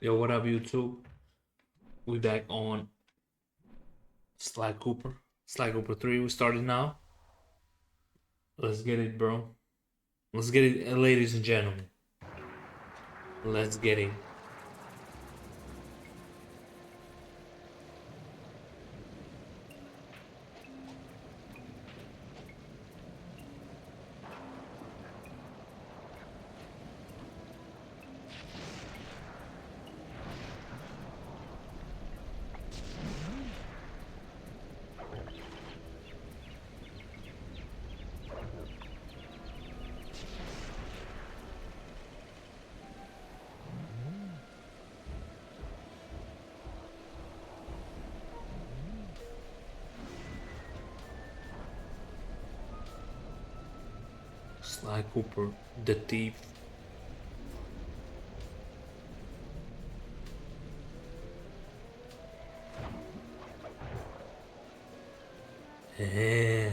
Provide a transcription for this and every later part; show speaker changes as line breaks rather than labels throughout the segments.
Yo, what up, YouTube? We back on Sly Cooper. Sly Cooper 3. We started now. Let's get it, bro. Let's get it, ladies and gentlemen. Let's get it. Sly Cooper, the thief. Eh.
This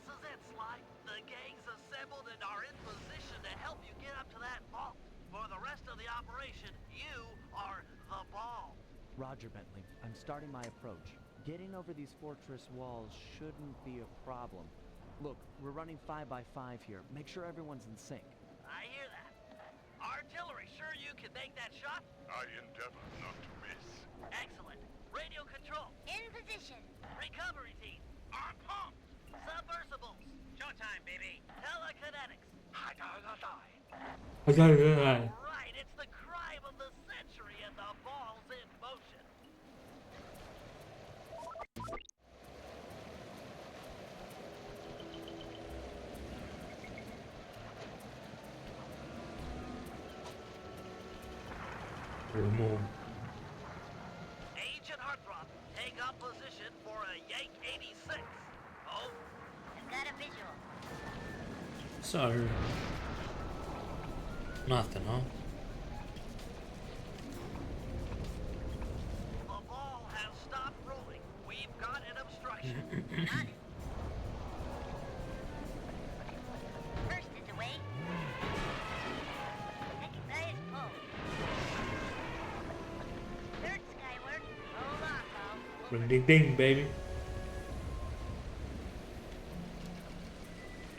is it, Sly. The gang's assembled and are in position to help you get up to that vault. For the rest of the operation, you are the ball.
Roger, Bentley. I'm starting my approach. Getting over these fortress walls shouldn't be a problem. Look, we're running 5 by 5 here. Make sure everyone's in sync.
I hear that. Artillery, sure you can make that shot?
I endeavor not to miss.
Excellent. Radio control.
In position.
Recovery team.
On pump!
Submersibles. Showtime, baby. Telekinetics. Right, it's the crime of the century and the ball's in motion.
Remove.
Agent Heartthrob, take up position for a Yank 86. Oh,
I've got a visual.
Sorry. Nothing, huh?
the ball has stopped rolling. We've got an obstruction.
On it. First is away. Second guy is pulled. Third skyward. Hold on, pal.
Ring ding ding, baby.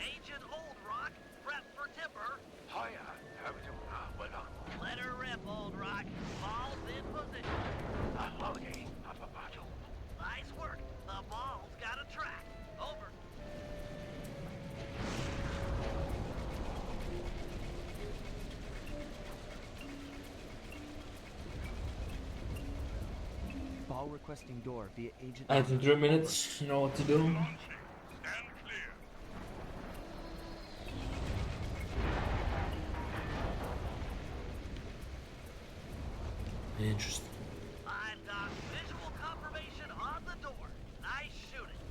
Agent Old Rock, prep for timber.
Hiya, how we doing? Well done.
Let her rip, Old Rock. Ball's in position.
Okay, up a battle.
Nice work. The ball's got a track. Over.
Ball requesting door via agent.
After 3 minutes, you know what to do.
Launching. Stand clear.
Interesting.
I've got visual confirmation on the door. Nice shooting.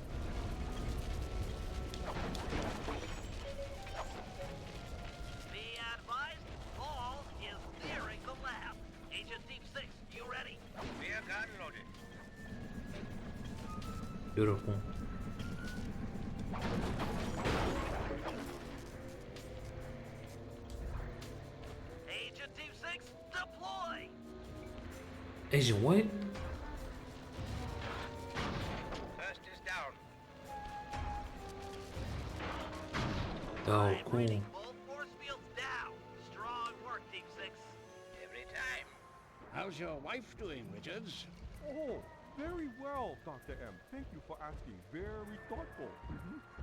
Be advised, ball is nearing the lab. Agent Deep 6, you ready? Rear gun loaded.
Beautiful.
Agent Deep 6, deploy!
Agent what?
First is down.
Oh,
I'm
cool.
reading both force fields down. Strong work, Deep 6. Every time.
How's your wife doing, Richards?
Oh, very well, Dr. M. Thank you for asking. Very thoughtful.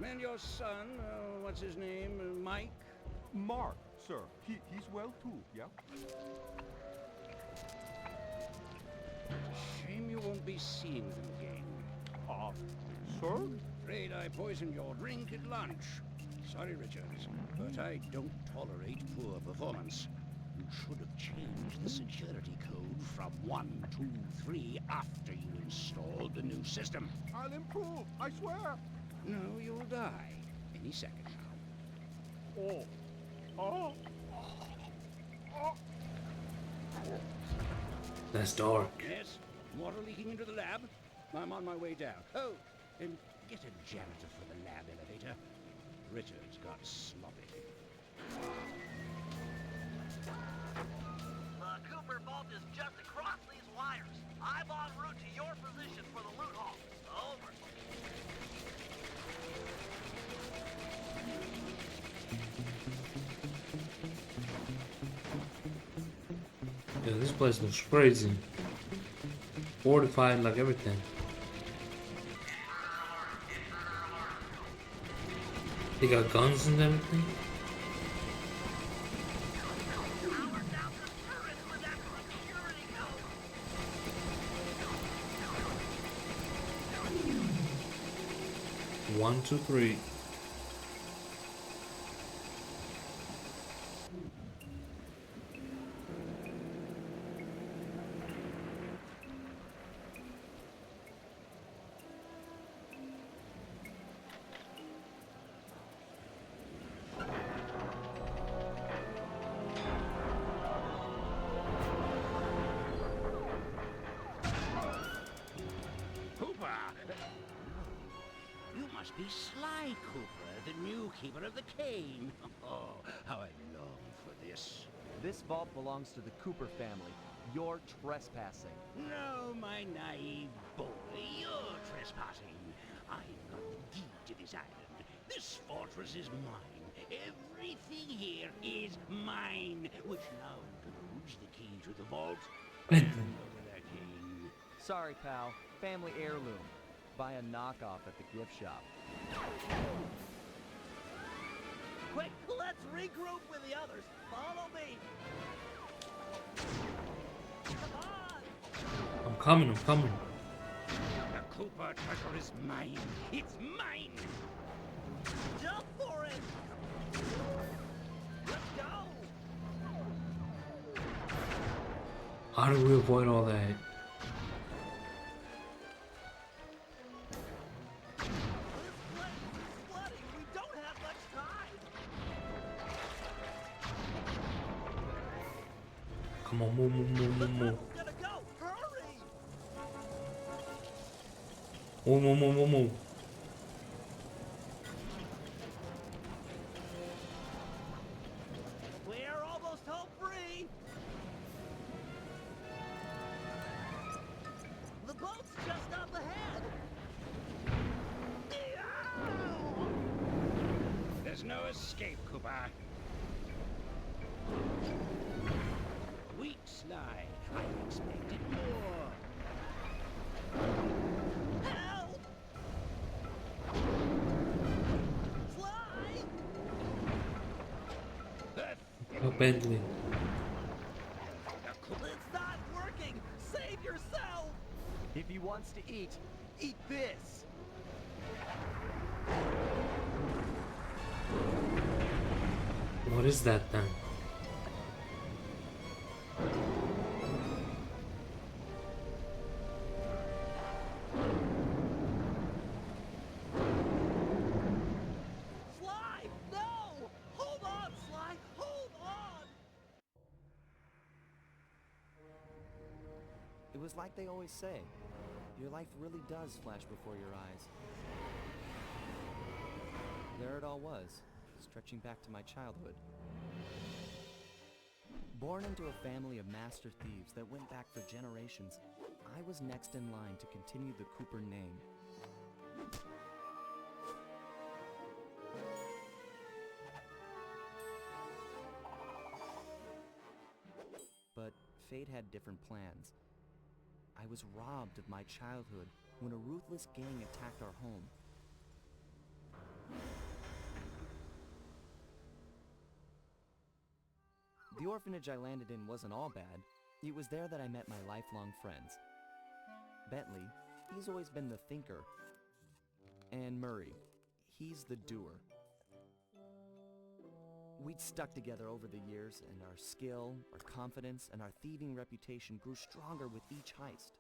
And your son, what's his name, Mike?
Mark, sir. He's well too, yeah?
Shame you won't be seeing them again.
Sir?
Afraid I poisoned your drink at lunch. Sorry, Richards, but I don't tolerate poor performance. You should have changed the security code from 1, 2, 3 after you installed the new system.
I'll improve, I swear.
No, you'll die any second now.
Oh. Oh. Oh.
That's dark.
Yes, water leaking into the lab. I'm on my way down. Oh, and get a janitor for the lab elevator. Richards got sloppy.
The Cooper vault is just across these wires. I'm en route to your position for the loot haul. Over.
Yeah, this place looks crazy. Fortified like everything. They got guns and everything.
Power down the turret with that security code.
1, 2, 3.
Cooper! You must be Sly Cooper, the new keeper of the cane. Oh, how I long for this.
This vault belongs to the Cooper family. You're trespassing.
No, my naive boy, you're trespassing. I've got the deed to this island. This fortress is mine. Everything here is mine, which now includes the key to the vault and over their king.
Sorry, pal. Family heirloom. Buy a knockoff at the gift shop.
Quick, let's regroup with the others. Follow me. Come on.
I'm coming, I'm coming.
The Cooper treasure is mine. It's mine.
Jump for it. Let's go.
How do we avoid all that?
This place is flooding. We don't have much time.
Come on, move, move, move, move, move.
Tunnel's gonna go. Hurry.
Move, move, move, move, move.
We're almost home free. The boat's just up ahead.
There's no escape, Cooper. Weak Sly. I expected more.
Help! Sly!
Oh, Bentley.
It's not working! Save yourself!
If he wants to eat this!
What is that then?
Sly! No! Hold on, Sly! Hold on!
It was like they always say. Your life really does flash before your eyes. There it all was, stretching back to my childhood. Born into a family of master thieves that went back for generations, I was next in line to continue the Cooper name. But fate had different plans. I was robbed of my childhood when a ruthless gang attacked our home. The orphanage I landed in wasn't all bad. It was there that I met my lifelong friends. Bentley, he's always been the thinker. And Murray, he's the doer. We'd stuck together over the years, and our skill, our confidence, and our thieving reputation grew stronger with each heist.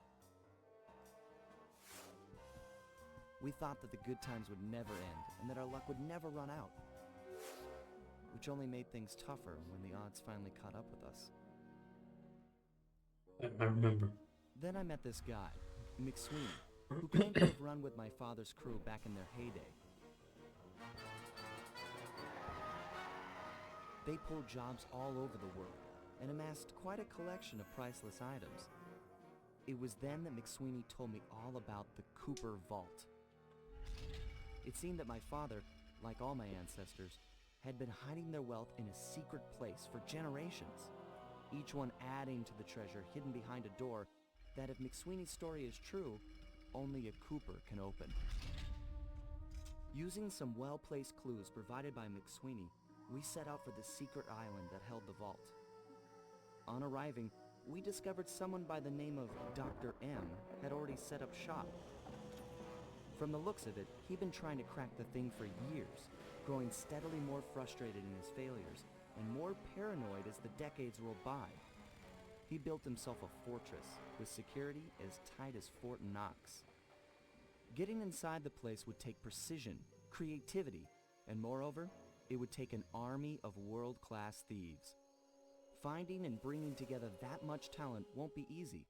We thought that the good times would never end, and that our luck would never run out. Which only made things tougher when the odds finally caught up with us.
I remember.
Then I met this guy, McSweeney, who claimed to have run with my father's crew back in their heyday. They pulled jobs all over the world and amassed quite a collection of priceless items. It was then that McSweeney told me all about the Cooper Vault. It seemed that my father, like all my ancestors, had been hiding their wealth in a secret place for generations, each one adding to the treasure hidden behind a door that, if McSweeney's story is true, only a Cooper can open. Using some well-placed clues provided by McSweeney, we set out for the secret island that held the vault. On arriving, we discovered someone by the name of Dr. M had already set up shop. From the looks of it, he'd been trying to crack the thing for years, growing steadily more frustrated in his failures and more paranoid as the decades rolled by. He built himself a fortress with security as tight as Fort Knox. Getting inside the place would take precision, creativity, and moreover, it would take an army of world-class thieves. Finding and bringing together that much talent won't be easy,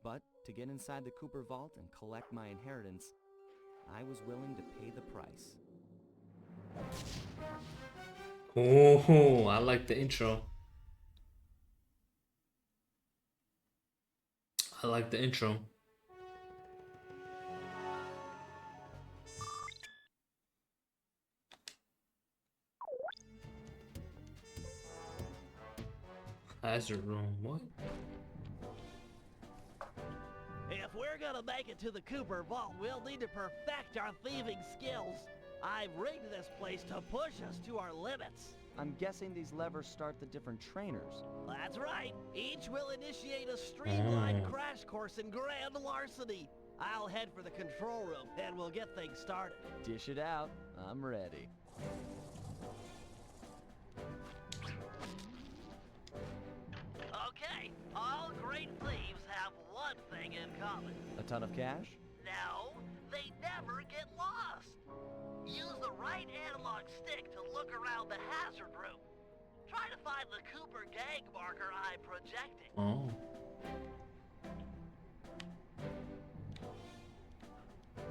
but to get inside the Cooper Vault and collect my inheritance, I was willing to pay the price.
Oh, I like the intro. I like the intro. Hazard room, what?
If we're gonna make it to the Cooper Vault, we'll need to perfect our thieving skills. I've rigged this place to push us to our limits.
I'm guessing these levers start the different trainers.
That's right. Each will initiate a streamlined
Oh.
crash course in grand larceny. I'll head for the control room, and we'll get things started.
Dish it out. I'm ready.
Okay, all great thieves have one thing in common.
A ton of cash?
No, they never get lost. Use the right analog stick to look around the hazard room. Try to find the Cooper gang marker I'm projecting.
Oh.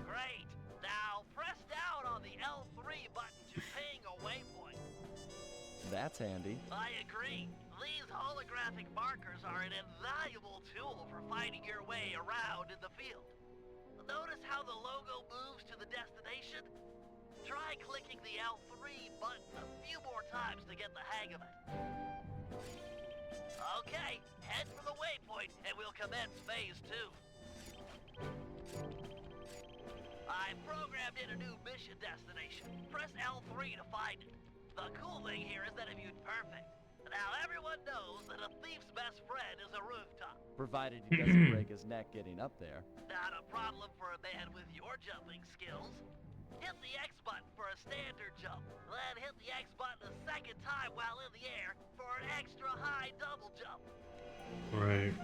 Great. Now press down on the L3 button to ping a waypoint.
That's handy.
I agree. These holographic markers are an invaluable tool for finding your way around in the field. Notice how the logo moves to the destination? Try clicking the L3 button a few more times to get the hang of it. Okay, head for the waypoint and we'll commence phase 2. I've programmed in a new mission destination. Press L3 to find it. The cool thing here is that it viewed perfect. Now everyone knows that a thief's best friend is a rooftop.
Provided he doesn't break his neck getting up there.
Not a problem for a man with your jumping skills. Hit the X button for a standard jump, then hit the X button a second time while in the air for an extra high double jump.
Right.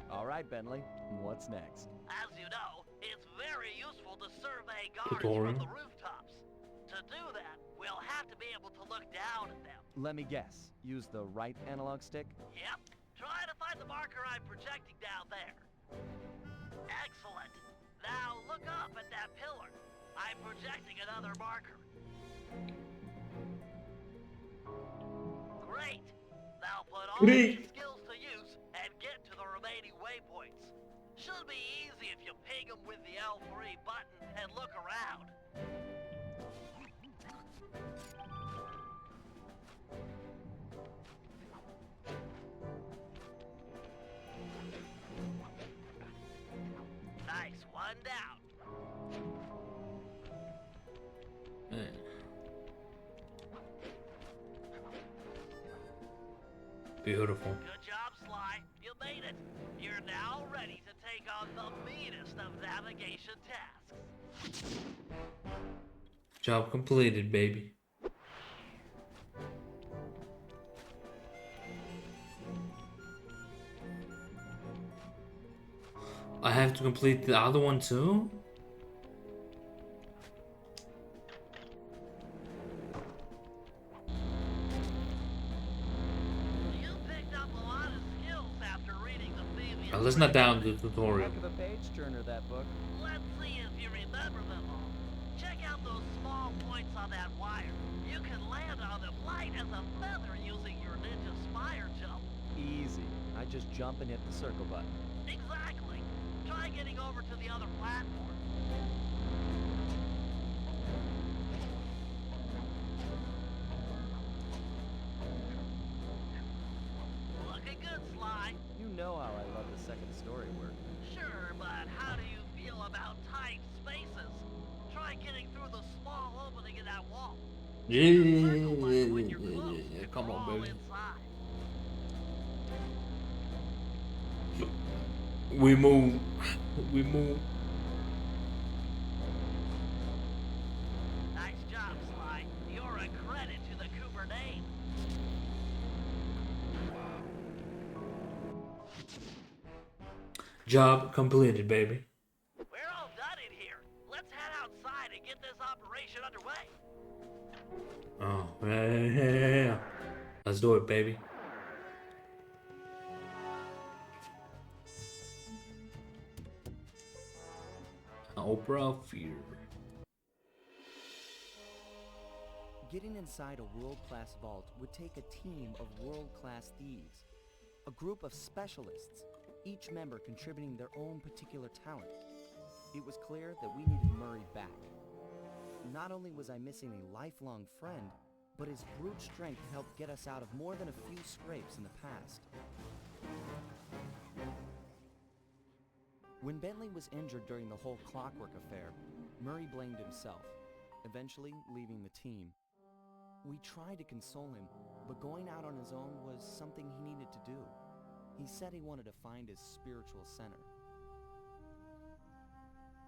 All right, Bentley. What's next?
As you know, it's very useful to survey guards
Tutorial.
from the rooftops. To do that, we'll have to be able to look down at them.
Let me guess. Use the right analog stick?
Yep. Try to find the marker I'm projecting down there. Excellent. Now look up at that pillar. I'm projecting another marker. Great. Now put all
Great.
your skills to use and get to the remaining waypoints. Should be easy if you ping them with the L3 button and look around. Nice, one down.
Man. Beautiful.
Good job, Sly. You made it. You're now ready to take on the meanest of navigation tasks.
Job completed, baby. I have to complete the other one too?
You picked up a lot of skills after reading the Thieves.
Now, let's not down the tutorial.
Heck of a page turner, that book.
Let's see if you remember them all. Check out those small points on that wire. You can land on them light as a feather using your ninja spire jump.
Easy. I just jump and hit the circle button.
Exactly. Try getting over to the other platform. Looking good, Sly.
You know how I love the second story work.
Sure, but how do you feel about tight spaces? Try getting through the small opening in that wall. Circle button when you're close.
Yeah, come
We're
on,
all
baby.
inside.
We move. We move.
Nice job, Sly. You're a credit to the Cooper name.
Job completed, baby.
We're all done in here. Let's head outside and get this operation underway.
Oh, yeah. Let's do it, baby. Opera Fear.
Getting inside a world-class vault would take a team of world-class thieves. A group of specialists, each member contributing their own particular talent. It was clear that we needed Murray back. Not only was I missing a lifelong friend, but his brute strength helped get us out of more than a few scrapes in the past. When Bentley was injured during the whole Clockwork affair, Murray blamed himself, eventually leaving the team. We tried to console him, but going out on his own was something he needed to do. He said he wanted to find his spiritual center.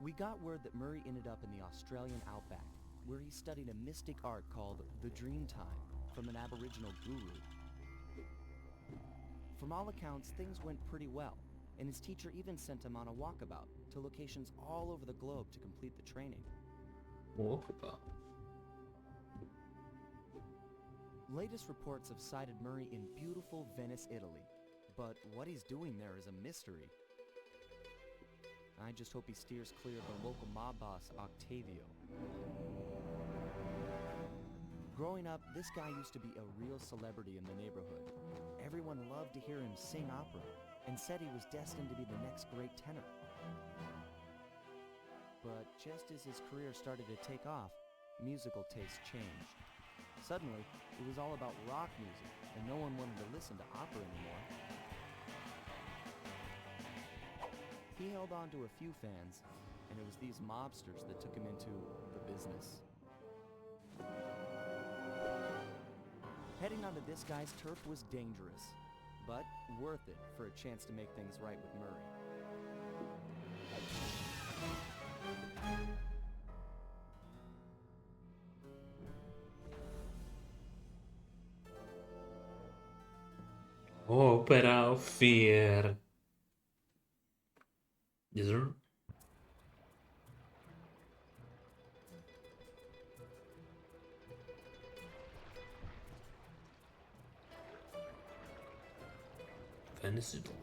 We got word that Murray ended up in the Australian outback, where he studied a mystic art called the Dreamtime from an Aboriginal guru. From all accounts, things went pretty well, and his teacher even sent him on a walkabout to locations all over the globe to complete the training.
Walkabout.
Latest reports have cited Murray in beautiful Venice, Italy, but what he's doing there is a mystery. I just hope he steers clear of the local mob boss, Octavio. Growing up, this guy used to be a real celebrity in the neighborhood. Everyone loved to hear him sing opera, and said he was destined to be the next great tenor. But just as his career started to take off, musical tastes changed. Suddenly, it was all about rock music, and no one wanted to listen to opera anymore. He held on to a few fans, and it was these mobsters that took him into the business. Heading onto this guy's turf was dangerous, but worth it for a chance to make things right with Murray.
Opera Fear. Yes, sir. Venice, Italy.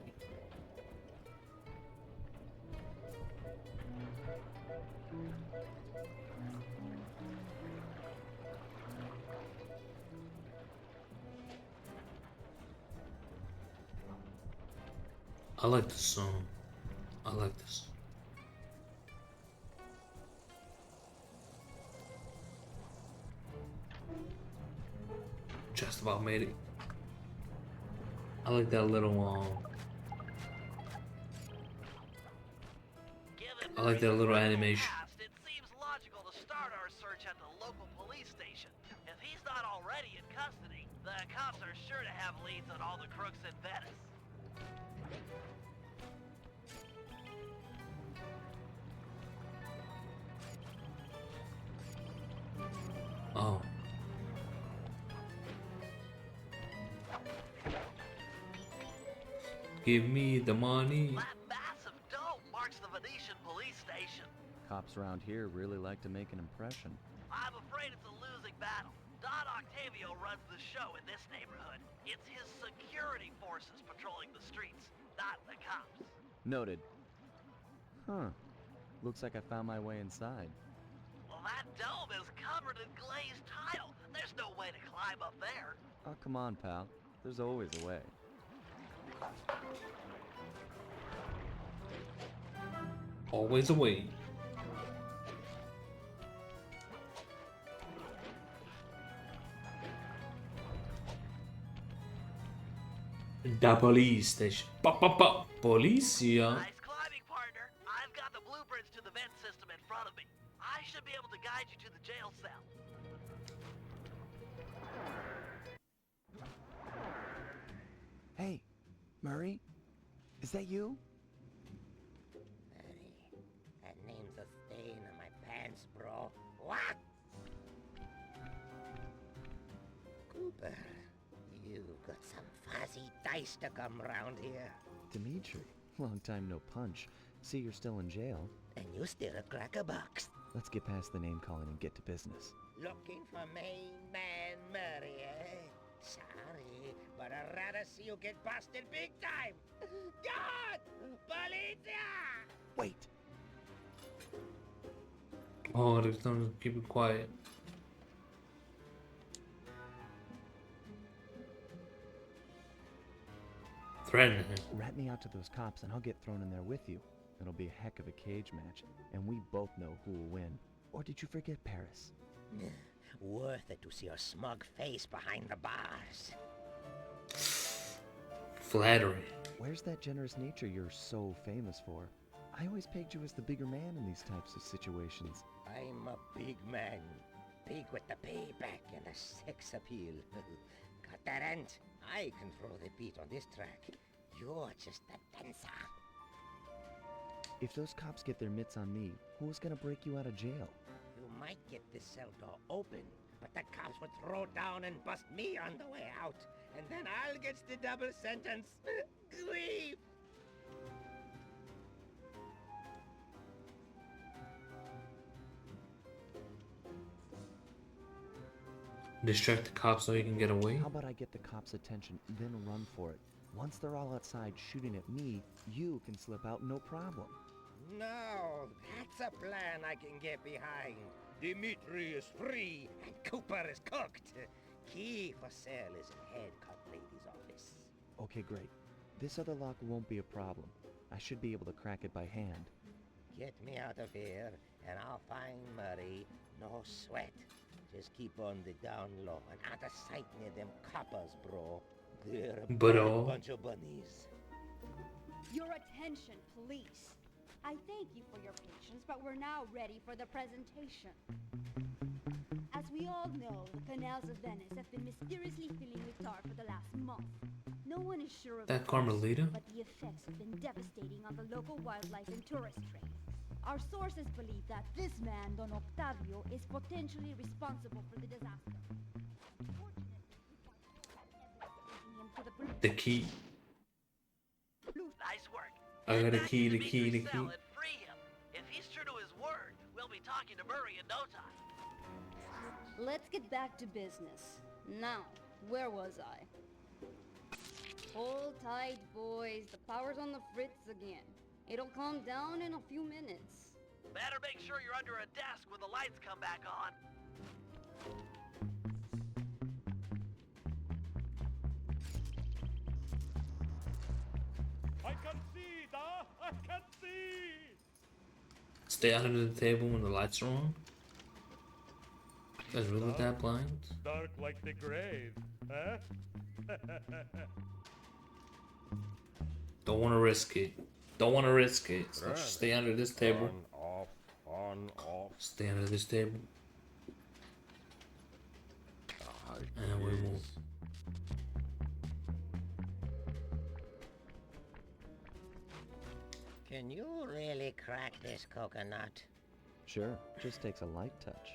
I like this song. I like this. Just about made it. I like that little I like that little animation.
It seems logical to start our search at the local police station. If he's not already in custody, the cops are sure to have leads on all the crooks in Venice.
Oh. Give me the money.
That massive dome marks the Venetian police station.
Cops around here really like to make an impression.
I'm afraid it's a losing battle. Don Octavio runs the show in this neighborhood. It's his security forces patrolling the streets, not the cops.
Noted. Huh. Looks like I found my way inside.
Well, that dome is covered in climb up there.
Oh, come on, pal. There's always a way.
Always away. The police station. Policia.
Nice climbing, partner. I've got the blueprints to the vent system in front of me. I should be able to guide you to the jail cell.
Hey, Murray? Is that you?
Murray, that name's a stain on my pants, bro. What? Cooper, you got some fuzzy dice to come round here.
Dimitri. Long time no punch. See, you're still in jail.
And you still a cracker box.
Let's get past the name calling and get to business.
Looking for main man Murray, eh? Sorry, but I'd rather see you get busted big time. God! Policia!
Wait!
Oh, they're gonna keep it quiet. Threaten him.
Rat me out to those cops and I'll get thrown in there with you. It'll be a heck of a cage match, and we both know who will win. Or did you forget Paris?
Worth it to see your smug face behind the bars.
Flattery.
Where's that generous nature you're so famous for? I always pegged you as the bigger man in these types of situations.
I'm a big man. Big with the payback and the sex appeal. Got that, Ant? I can throw the beat on this track. You're just a dancer.
If those cops get their mitts on me, who's gonna break you out of jail?
You might get this cell door open, but the cops would throw down and bust me on the way out. And then I'll get the double sentence. Grief!
Distract the cops so he can get away.
How about I get the cops' attention, then run for it? Once they're all outside shooting at me, you can slip out no problem.
No, that's a plan I can get behind. Dimitri is free and Cooper is cooked. Key for sale is in head cut lady's office.
Okay, great. This other lock won't be a problem. I should be able to crack it by hand.
Get me out of here and I'll find Murray. No sweat. Just keep on the down low and out of sight near them coppers, bro. They're a
Bro.
bunch of bunnies.
Your attention, police. I thank you for your patience, but we're now ready for the presentation. As we all know, the canals of Venice have been mysteriously filling with tar for the last month. No one is sure of
That
the cause,
Carmelita?
but the effects have been devastating on the local wildlife and tourist trade. Our sources believe that this man, Don Octavio, is potentially responsible for the disaster. Fortunately, we him to
The key.
Nice work.
I got a
Back
key,
to
the key, the
Dimitri's
key.
cell and free him. If he's true to his word, we'll be talking to Murray in no time.
Let's get back to business. Now, where was I? Hold tight, boys. The power's on the fritz again. It'll calm down in a few minutes.
Better make sure you're under a desk when the lights come back on.
I can see, da! I can see!
Stay out of the table when the lights are on. That's really that blind?
Dark like the grave, huh?
Don't want to risk it. Don't want to risk it. So just stay under this table.
On, off.
Stay under this table. And then we move.
Can you really crack this coconut?
Sure, just takes a light touch.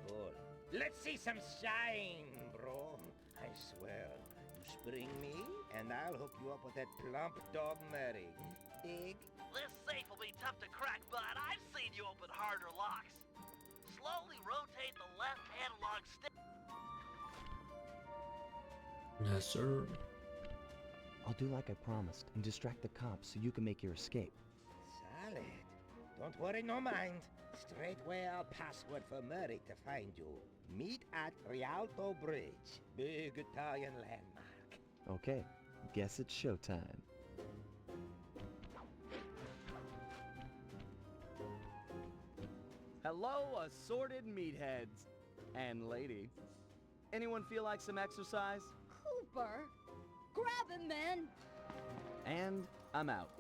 Good. Let's see some shine, bro. I swear. You spring me, and I'll hook you up with that plump dog Murray. Dig?
This safe will be tough to crack, but I've seen you open harder locks. Slowly rotate the left analog stick.
Yes, sir.
I'll do like I promised and distract the cops so you can make your escape.
Solid. Don't worry, no mind. straightway our password for Murray to find you. Meet at Rialto Bridge, big Italian landmark.
Okay, guess it's showtime. Hello, assorted meatheads. And lady. Anyone feel like some exercise?
Cooper! Grab him, man!
And I'm out.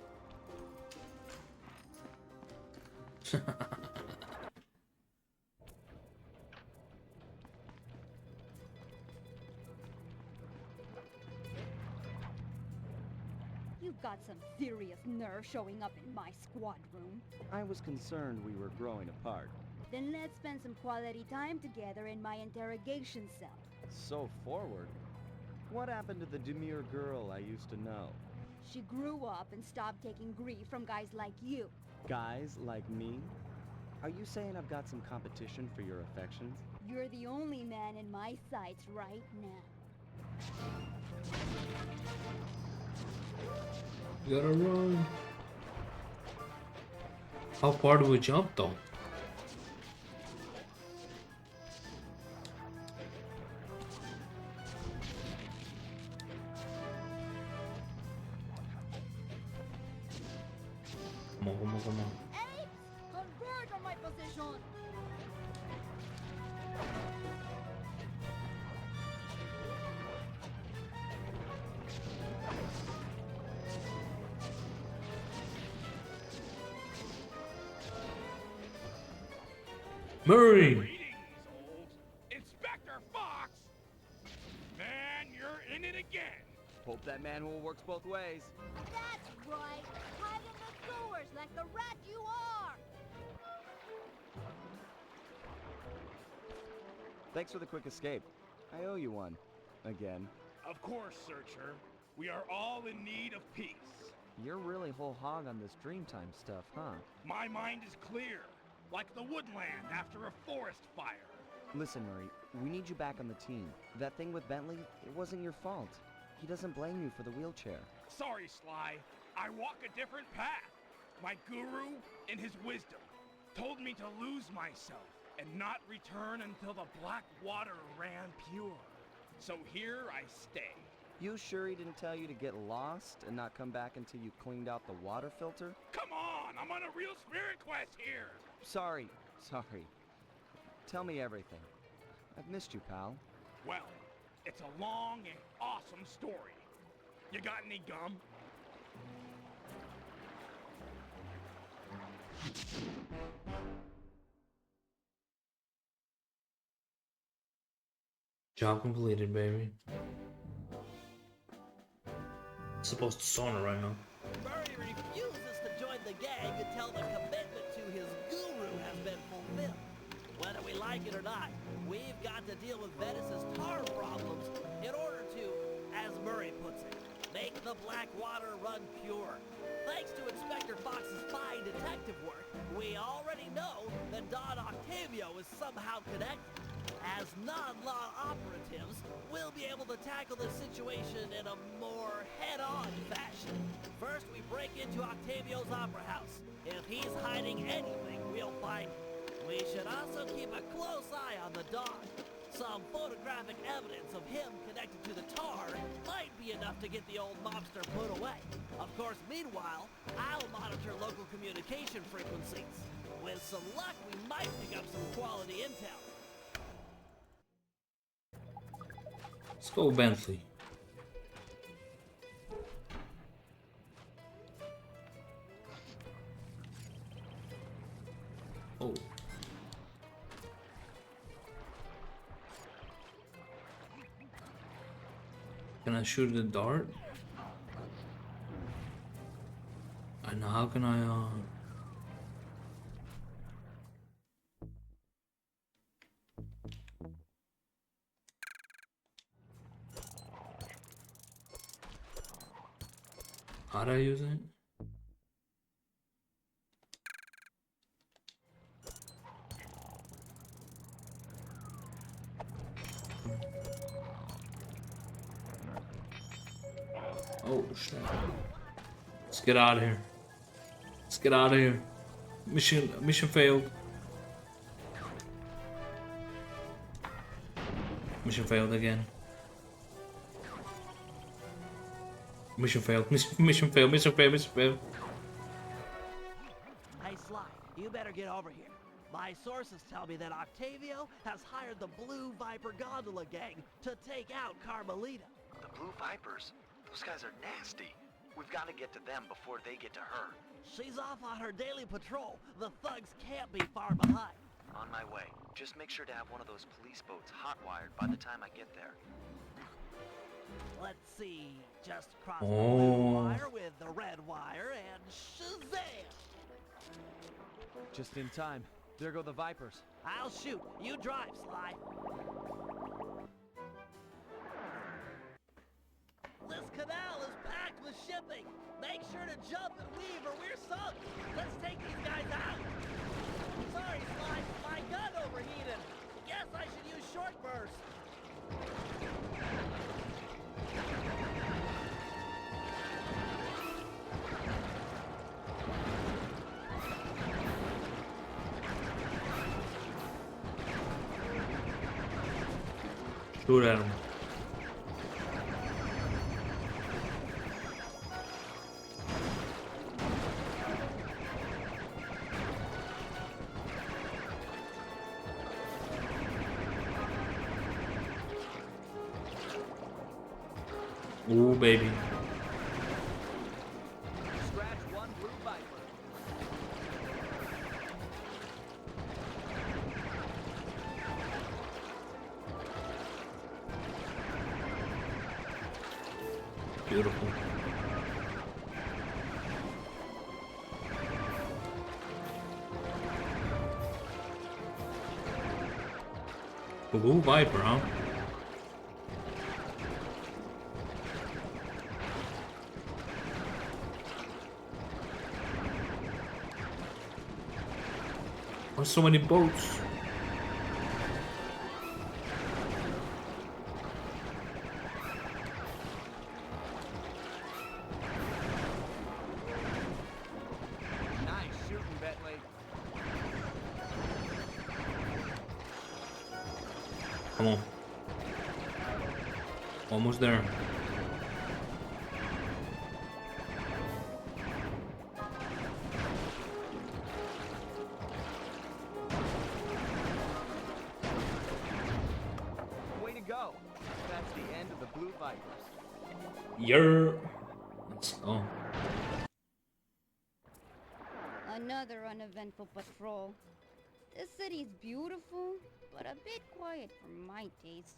You've got some serious nerve showing up in my squad room.
I was concerned we were growing apart.
Then let's spend some quality time together in my interrogation cell.
So forward. What happened to the demure girl I used to know?
She grew up and stopped taking grief from guys like you.
Guys like me? Are you saying I've got some competition for your affections?
You're the only man in my sights right now.
Gotta run. How far do we jump though? Come on, come on, come on.
Apes! Converge on my position!
Murray!
Greetings, old Inspector Fox! Man, you're in it again!
Hope that manhole works both ways.
That's right! Hide in the sewers like the rat you are!
Thanks for the quick escape. I owe you one. Again.
Of course, Searcher. We are all in need of peace.
You're really whole hog on this Dreamtime stuff, huh?
My mind is clear, like the woodland after a forest fire.
Listen, Murray, we need you back on the team. That thing with Bentley, it wasn't your fault. He doesn't blame you for the wheelchair.
Sorry, Sly. I walk a different path. My guru, in his wisdom, told me to lose myself and not return until the black water ran pure. So here I stay.
You sure he didn't tell you to get lost and not come back until you cleaned out the water filter?
Come on, I'm on a real spirit quest here.
Sorry. Tell me everything. I've missed you, pal.
Well, it's a long and awesome story. You got any gum?
Job completed, baby. Supposed to sauna right now.
Murray refuses to join the gang until the commitment to his guru has been fulfilled. Whether we like it or not, we've got to deal with Venice's tar problems in order to, as Murray puts it, make the black water run pure. Thanks to Inspector Fox's fine detective work, we already know that Don Octavio is somehow connected. As non-law operatives, we'll be able to tackle the situation in a more head-on fashion. First, we break into Octavio's opera house. If he's hiding anything, we'll find it. We should also keep a close eye on the dog. Some photographic evidence of him connected to the tar might be enough to get the old mobster put away. Of course, meanwhile, I'll monitor local communication frequencies. With some luck, we might pick up some quality intel.
Let's go, Bentley. Oh. Can I shoot the dart? And how can I, how do I use it? Oh shit. Let's get out of here. Let's get out of here. Mission failed. Mission failed again. Mission failed. Mission failed. Mission failed. Mission failed.
Hey, Sly, you better get over here. My sources tell me that Octavio has hired the Blue Viper Gondola gang to take out Carmelita.
The Blue Vipers? Those guys are nasty. We've got to get to them before they get to her.
She's off on her daily patrol. The thugs can't be far behind.
On my way. Just make sure to have one of those police boats hot-wired by the time I get there.
Let's see. Just cross the blue wire with the red wire and shazam!
Just in time. There go the Vipers.
I'll shoot. You drive, Sly. This canal is packed with shipping. Make sure to jump and weave or we're sunk. Let's take these guys out. Sorry, Sly. My gun overheated. Guess I should use short burst.
Shoot at him. Ooh, baby.
Scratch one Blue Viper.
Beautiful. Blue Viper, huh? Why so many boats?
Nice shooting, Bentley.
Come on. Almost there.
Way to go. That's the end of the Blue Vipers.
Let's go.
Another uneventful patrol. This city's beautiful, but a bit quiet for my taste.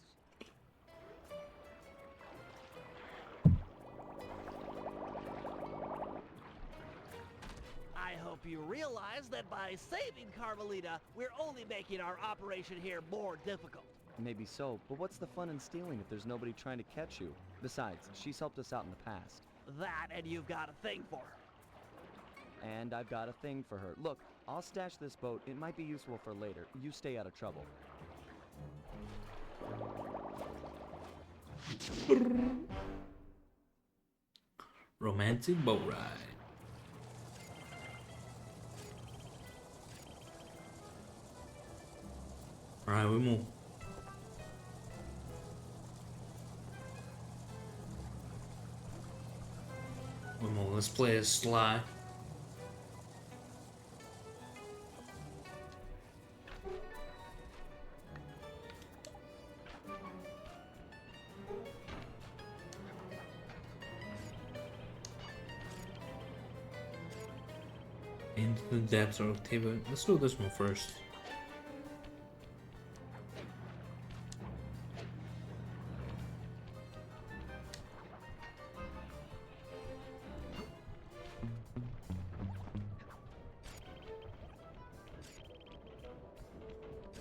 I hope you realize that by saving Carmelita, we're only making our operation here more difficult.
Maybe so, but what's the fun in stealing if there's nobody trying to catch you? Besides, she's helped us out in the past.
That and you've got a thing for her.
And I've got a thing for her. Look, I'll stash this boat. It might be useful for later. You stay out of trouble.
Romantic boat ride. Alright, we move. We move. Let's play a Sly. Into the depths of Octavia. Let's do this one first.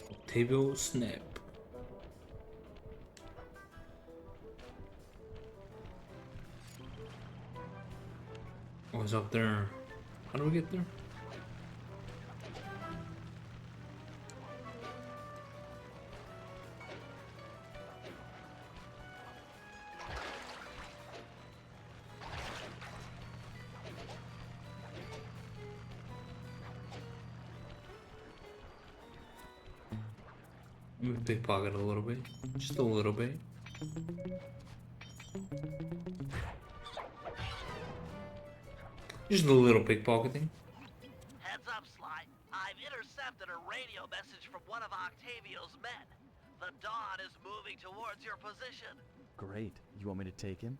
Octavio Snap. Oh, it's up there. How do we get there? We pickpocket a little bit. Just a little bit. Just a little pickpocketing.
Heads up, Sly. I've intercepted a radio message from one of Octavio's men. The Dawn is moving towards your position.
Great. You want me to take him?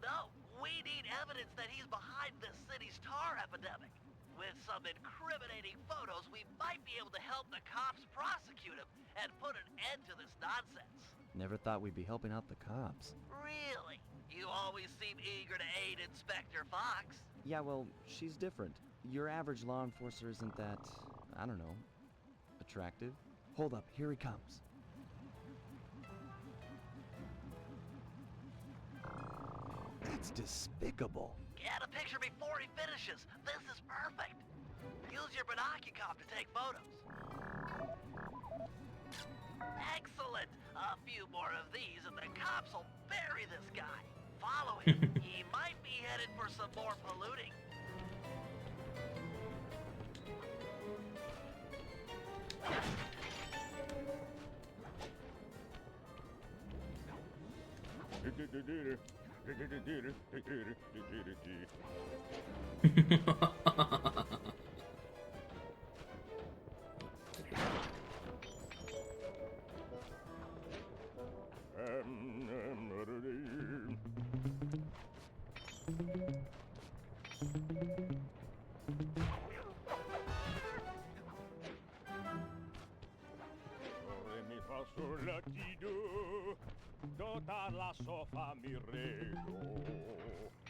No, we need evidence that he's behind this city's tar epidemic. With some incriminating photos, we might be able to help the cops prosecute him and put an end to this nonsense.
Never thought we'd be helping out the cops.
Really? You always seem eager to aid Inspector Fox.
Yeah, well, she's different. Your average law enforcer isn't that, I don't know, attractive. Hold up, here he comes. That's despicable.
Get a picture before he finishes. This is perfect. Use your binocular to take photos. Excellent. A few more of these and the cops will bury this guy. Follow him. He might be headed for some more polluting.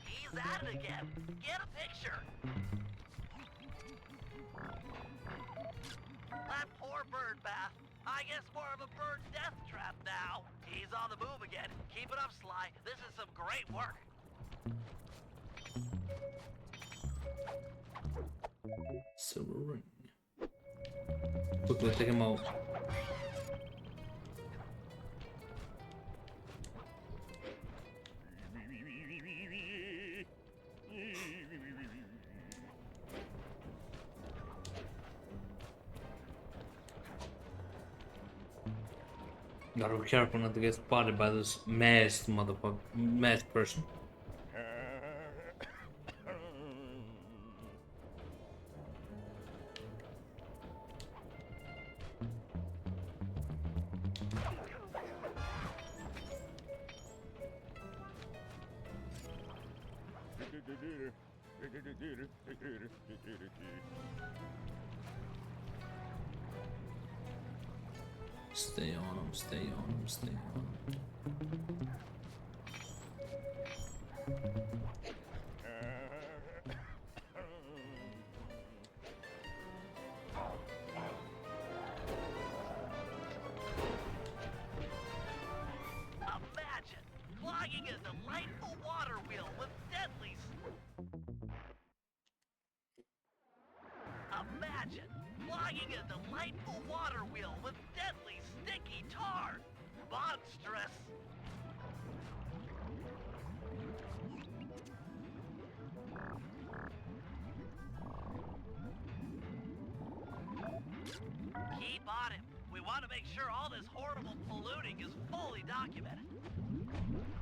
He's at it again. Get a picture. That poor bird bath. I guess more of a bird death trap now. He's on the move again. Keep it up, Sly. This is some great work.
Silver ring. Quickly take him out. Gotta be careful not to get spotted by this masked motherfucker, masked person. Stay on him, stay on him, stay on him.
Imagine clogging a delightful water wheel with deadly. Imagine clogging a delightful water wheel with deadly sticky tar. Monstrous. Keep on him. We want to make sure all this horrible polluting is fully documented.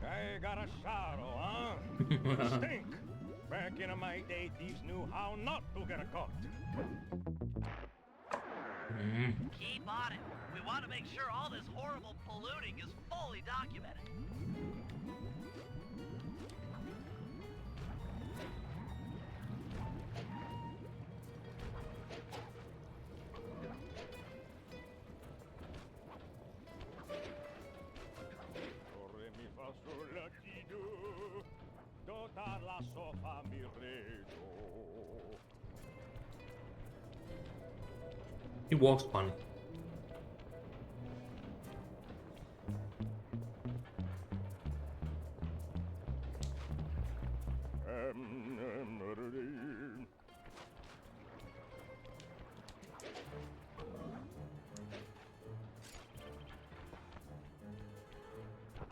I got a sorrow, huh? Stink. Back in my day, thieves knew how not to get caught.
Keep on it. We want to make sure all this horrible polluting is fully documented.
He walks funny.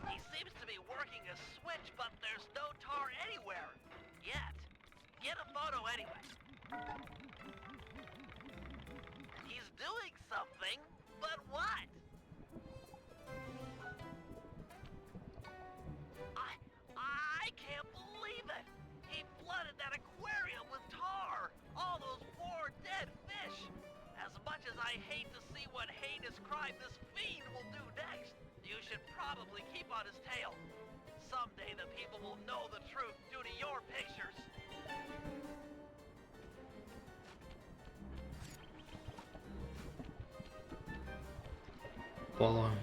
He seems to be working a switch, but there's no tar anywhere. Yet. Get a photo anyway. He's doing something, but what? should probably keep on his tail. Someday the people will know the truth due to your pictures.
Follow him.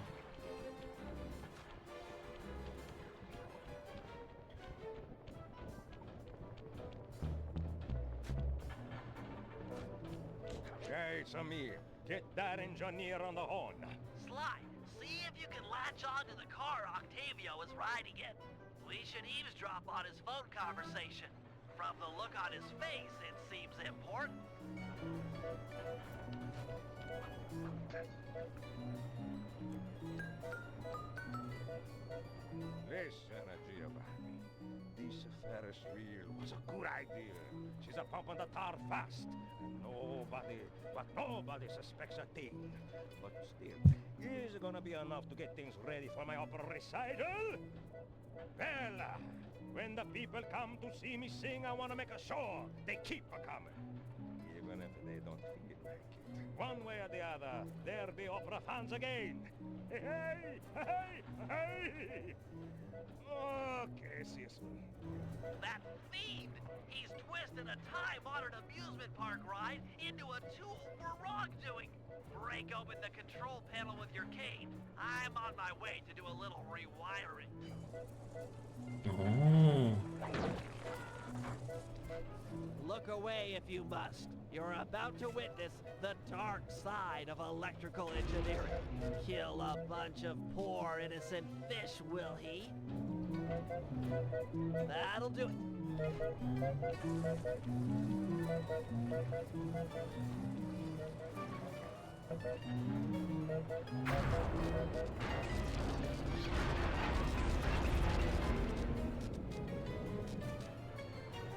Hey, Samir, get that engineer on the horn.
Sly, see if you can latch on to the car Octavio is riding in. We should eavesdrop on his phone conversation. From the look on his face, it seems important.
Listen, Giovanni. This Ferris wheel was a good idea. She's a pumping the tar fast. And nobody suspects a thing. But still, is it gonna be enough to get things ready for my opera recital? Well, when the people come to see me sing, I want to make sure they keep a-coming. Even if they don't feel like it. One way or the other, there be opera fans again. Hey, hey, hey, hey! Okay, see you soon.
That fiend! He's twisted a time-honored amusement park ride into a tool for wrongdoing. Break open the control panel with your cane. I'm on my way to do a little rewiring.
Oh.
Look away if you must. You're about to witness the dark side of electrical engineering. Kill a bunch of poor innocent fish, will he? That'll do it.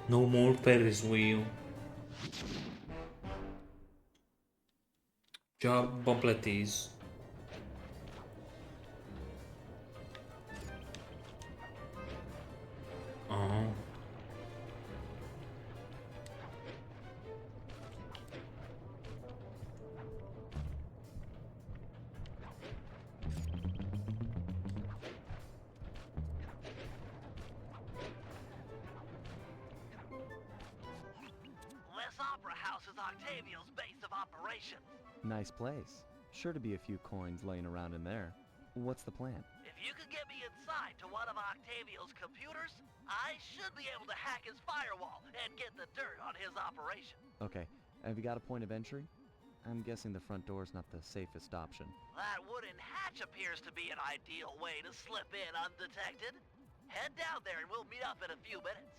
No more Ferris wheel. Job completes. Oh.
Opera House is Octavio's base of operations.
Nice place. Sure to be a few coins laying around in there. What's the plan?
If you could get me inside to one of Octavio's computers, I should be able to hack his firewall and get the dirt on his operation.
Okay, have you got a point of entry? I'm guessing the front door's not the safest option.
That wooden hatch appears to be an ideal way to slip in undetected. Head down there and we'll meet up in a few minutes.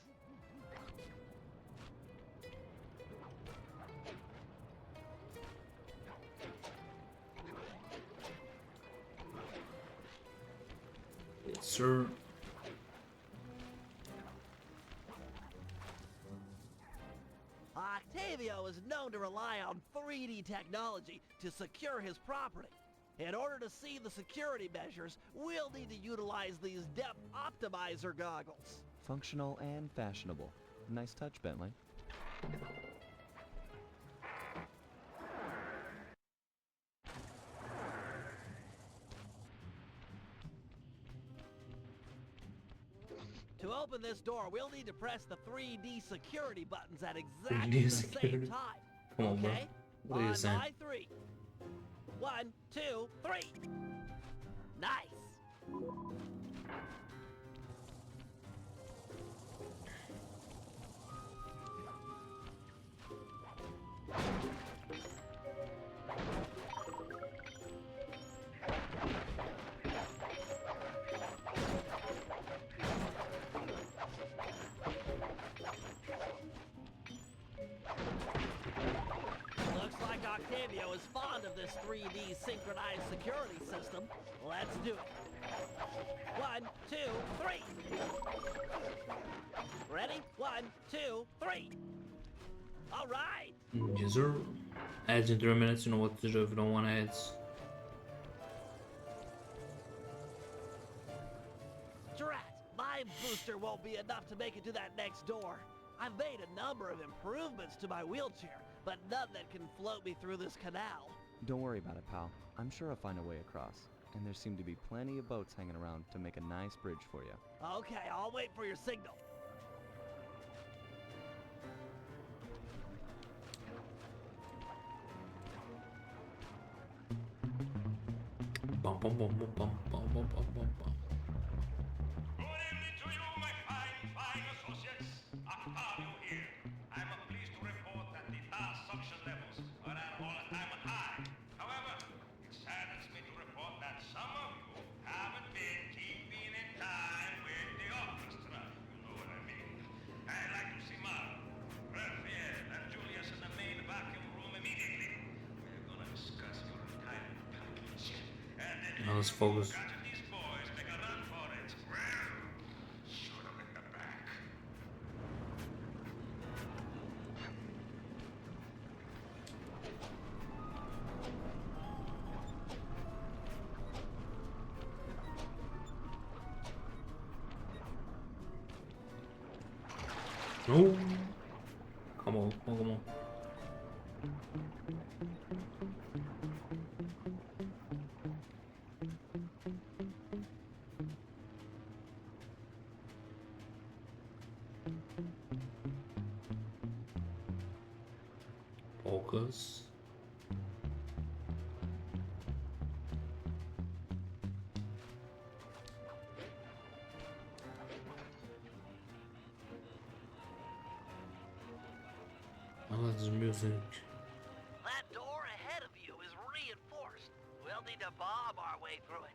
Yes, sir.
Octavio is known to rely on 3D technology to secure his property. In order to see the security measures, we'll need to utilize these depth optimizer goggles.
Functional and fashionable. Nice touch, Bentley.
To open this door, we'll need to press the 3D security buttons at exactly
3D
the
security?
same time.
Come on, bro.
Okay?
What are you
On
saying?
my 3. 1, 2, 3. Nice. Looks like Octavio is fond of this 3D synchronized security system. Let's do it. 1, 2, 3. Ready? 1, 2, 3. All right.
Yes, sir. Ads in 3 minutes. You know what to do if you don't want ads.
Drat, my booster won't be enough to make it to that next door. I've made a number of improvements to my wheelchair, but none that can float me through this canal.
Don't worry about it, pal. I'm sure I'll find a way across. And there seem to be plenty of boats hanging around to make a nice bridge for you.
Okay, I'll wait for your signal.
Bum, bum, bum, bum, bum, bum, bum, bum, bum, bum.
Good evening to you, my fine associates. Octavio here. I'm pleased to report that the tar suction levels are at an all-time high. However, it saddens me to report that some of you haven't been keeping in time with the orchestra. You know what I mean. I'd like to see Mark, Raphael, and Julius in the main vacuum room immediately. We're gonna discuss your retirement package. And then
Now let's focus.
these boys take a run for it. Well, shoot 'em in the back.
No. Come on, come on, come on. Focus. I like this music.
That door ahead of you is reinforced. We'll need to bomb our way through it.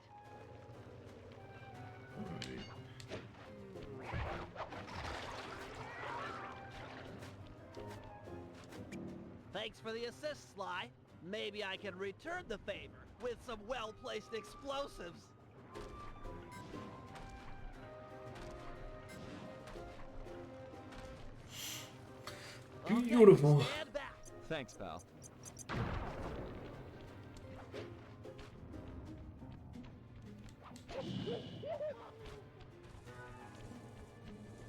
Thanks for the assist, Sly. Maybe I can return the favor with some well-placed explosives.
Beautiful.
Okay, stand back.
Thanks, pal.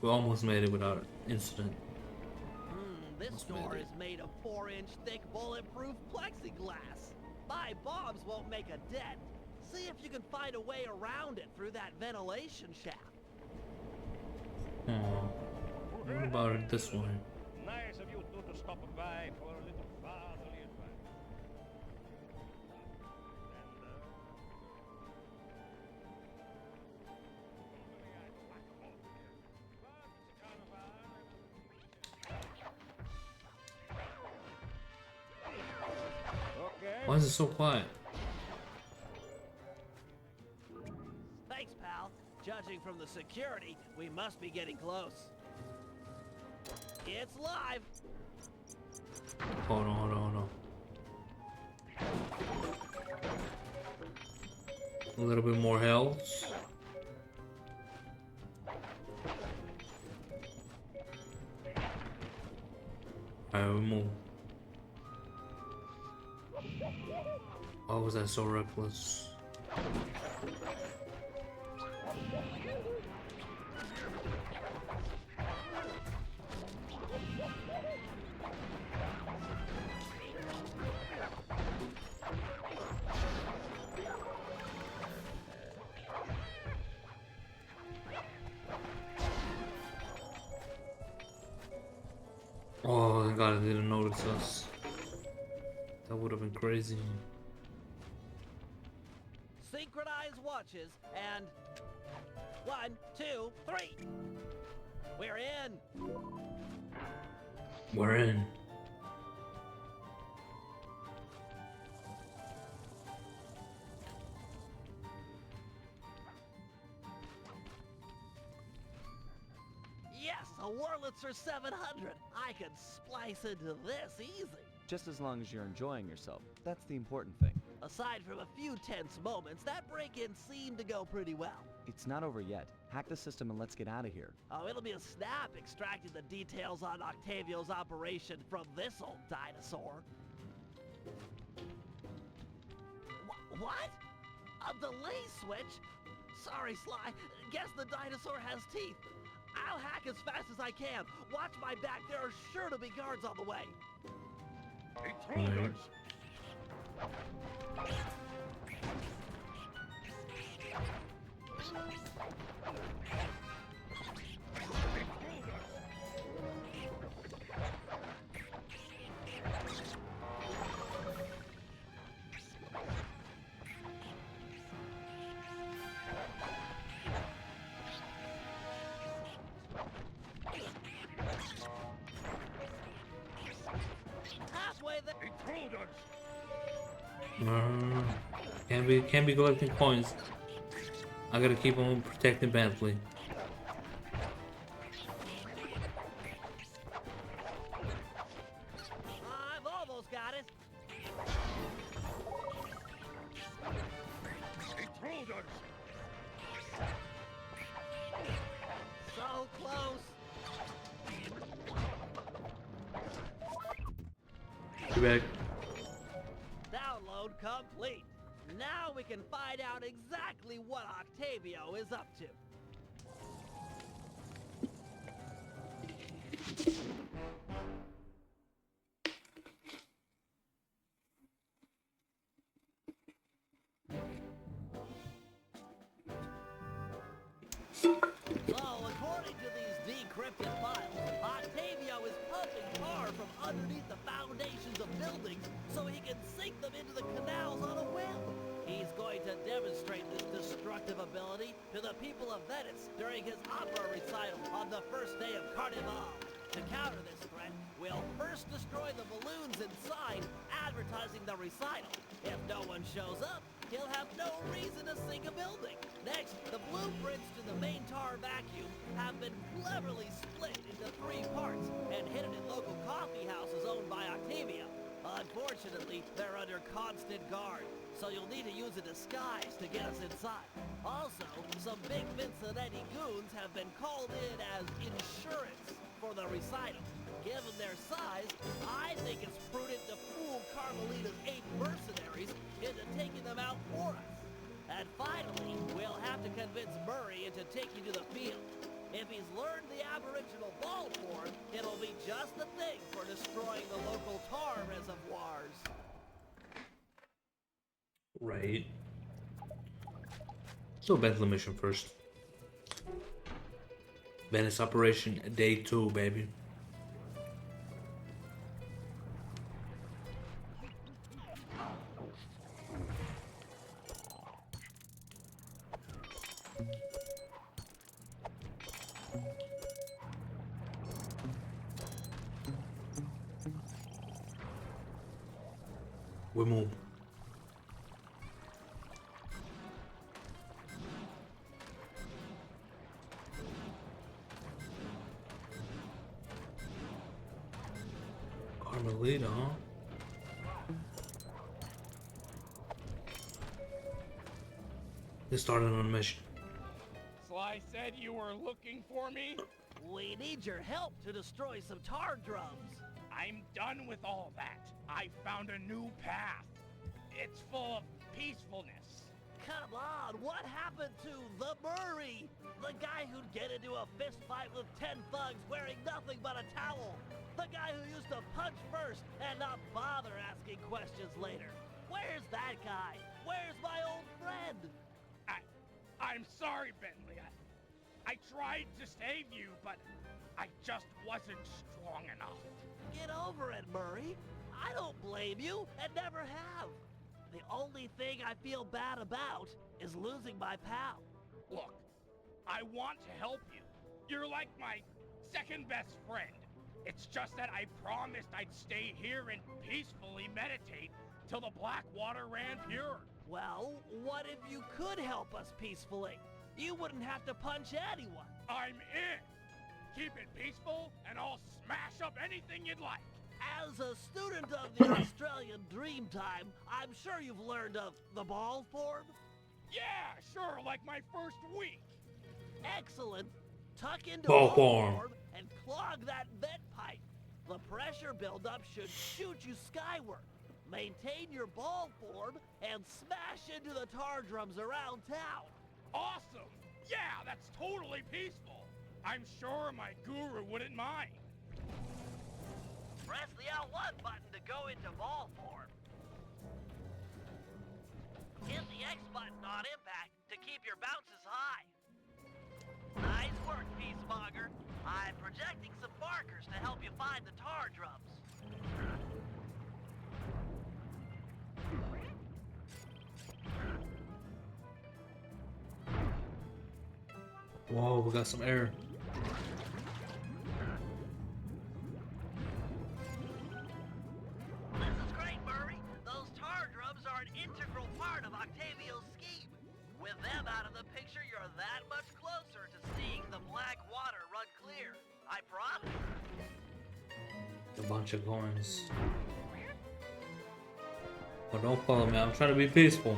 We almost made it without incident.
This door is made of 4-inch thick bulletproof plexiglass. My bombs won't make a dent. See if you can find a way around it through that ventilation shaft.
Oh, what about it this way?
Nice of you two to stop by for a little fatherly advice.
Why is it so quiet?
Thanks, pal. Judging from the security, we must be getting close. It's live.
Hold on, hold on, hold on. A little bit more health. Alright, we move. Why was I so reckless? Oh, thank God I didn't notice us. That would have been crazy.
Synchronized watches and 1, 2, 3. We're in.
We're in.
Yes, a Wurlitzer 700. I can splice into this easy.
Just as long as you're enjoying yourself. That's the important thing.
Aside from a few tense moments, that break-in seemed to go pretty well.
It's not over yet. Hack the system and let's get out of here.
Oh, it'll be a snap extracting the details on Octavio's operation from this old dinosaur. What? A delay switch? Sorry, Sly. Guess the dinosaur has teeth. I'll hack as fast as I can. Watch my back. There are sure to be guards on the way.
Right. Can't be collecting coins. I gotta keep on protecting Bentley.
I've almost got it.
Intruders!
So close.
Be back.
Download complete. Now we can find out exactly what Octavio is up to. So, according to these decrypted files, Octavio is pumping tar from underneath the foundations of buildings so he can sink them into the canals on a whim. He's going to demonstrate this destructive ability to the people of Venice during his opera recital on the first day of Carnival. To counter this threat, we'll first destroy the balloons inside, advertising the recital. If no one shows up, he'll have no reason to sink a building. Next, the blueprints to the main tar vacuum have been cleverly split into 3 parts and hidden in local coffee houses owned by Octavia. Unfortunately, they're under constant guard, so you'll need to use a disguise to get us inside. Also, some big Vincenetti goons have been called in as insurance for the recital. Given their size, I think it's prudent to fool Carmelita's 8 mercenaries into taking them out for us. And finally, we'll have to convince Murray into taking to the field. If he's learned the aboriginal ball form, it'll be just the thing for destroying the local tar reservoirs.
Right. So Bentley mission first. Venice operation day 2, baby. We move. Carmelita, huh? They started on a mission.
Sly said you were looking for me?
We need your help to destroy some tar drums.
I'm done with all that. I found a new path. It's full of peacefulness.
Come on, what happened to the Murray? The guy who'd get into a fist fight with 10 thugs wearing nothing but a towel. The guy who used to punch first and not bother asking questions later. Where's that guy? Where's my old friend?
I'm sorry, Bentley. I tried to save you, but I just wasn't strong enough.
Get over it, Murray. I don't blame you, and never have. The only thing I feel bad about is losing my pal.
Look, I want to help you. You're like my second best friend. It's just that I promised I'd stay here and peacefully meditate till the black water ran pure.
Well, what if you could help us peacefully? You wouldn't have to punch anyone.
I'm in. Keep it peaceful, and I'll smash up anything you'd like.
As a student of the Australian Dreamtime, I'm sure you've learned of the ball form?
Yeah, sure, like my first week.
Excellent. Tuck into
Ball
ball
form
and clog that vent pipe. The pressure buildup should shoot you skyward. Maintain your ball form and smash into the tar drums around town.
Awesome! Yeah, that's totally peaceful. I'm sure my guru wouldn't mind.
Press the L1 button to go into ball form. Hit the X button on impact to keep your bounces high. Nice work, Peacemonger. I'm projecting some markers to help you find the tar drums.
Whoa, we got some air.
This is great, Murray. Those tar drums are an
A bunch of coins. But don't follow me, I'm trying to be peaceful.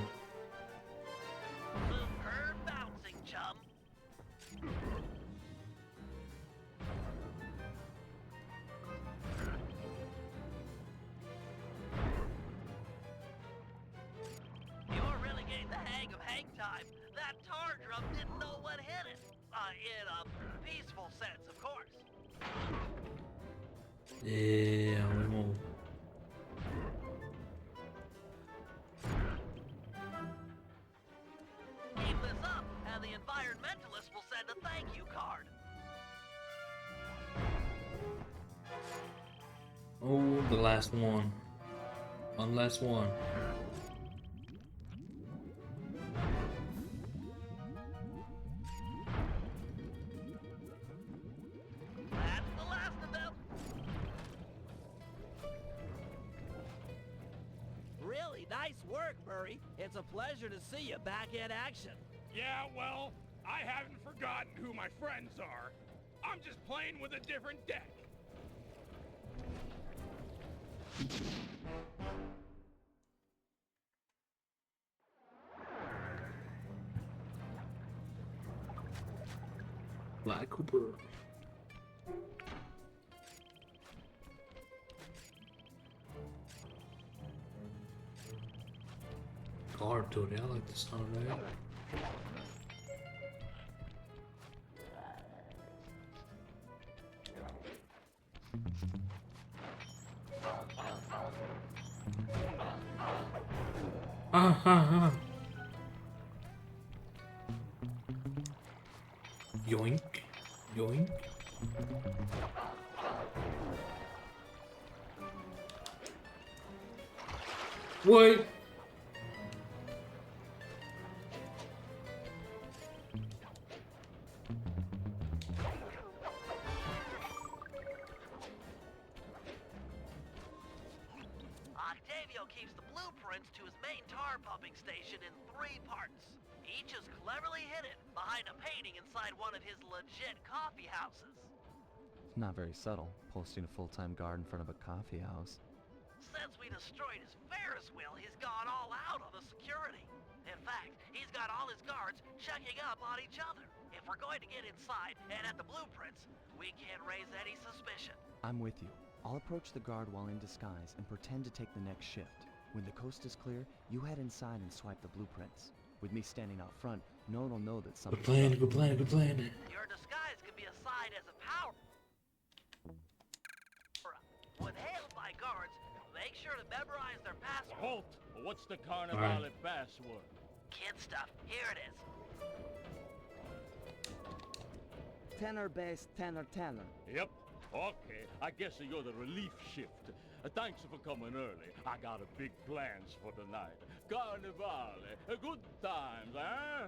Superb bouncing, chum. You're really getting the hang of hang time. That tar drum didn't know what hit it. In a peaceful sense, of course.
Yeah, we move.
Keep this up, and the environmentalist will send a thank you card.
Oh, the last one. One last one.
That's the last of them. Really nice work, Murray. It's a pleasure to see you back in action.
Yeah, well, I haven't forgotten who my friends are. I'm just playing with a different deck.
Black Cooper. Guard, dude. I like the sound of that. Ah, ah, ah. Yoink. Yoink. What?
Octavio keeps the blueprints to his main tar pumping station in 3 parts. Each is cleverly hidden behind a painting inside one of his legit coffee houses.
Not very subtle, posting a full-time guard in front of a coffee house.
Since we destroyed his Ferris wheel, he's gone all out on the security. In fact, he's got all his guards checking up on each other. If we're going to get inside and at the blueprints, we can't raise any suspicion.
I'm with you. I'll approach the guard while in disguise and pretend to take the next shift. When the coast is clear, you head inside and swipe the blueprints. With me standing out front, no one will know that something.
Good plan, good plan, good plan.
Your disguise can be assigned as a power. When hailed by guards, make sure to memorize their password.
Halt! What's the Carnivale password?
Kid stuff. Here it is.
Tenor bass, tenor, tenor.
Yep. Okay, I guess you're the relief shift. Thanks for coming early. I got a big plans for tonight. Carnivale, good times, huh?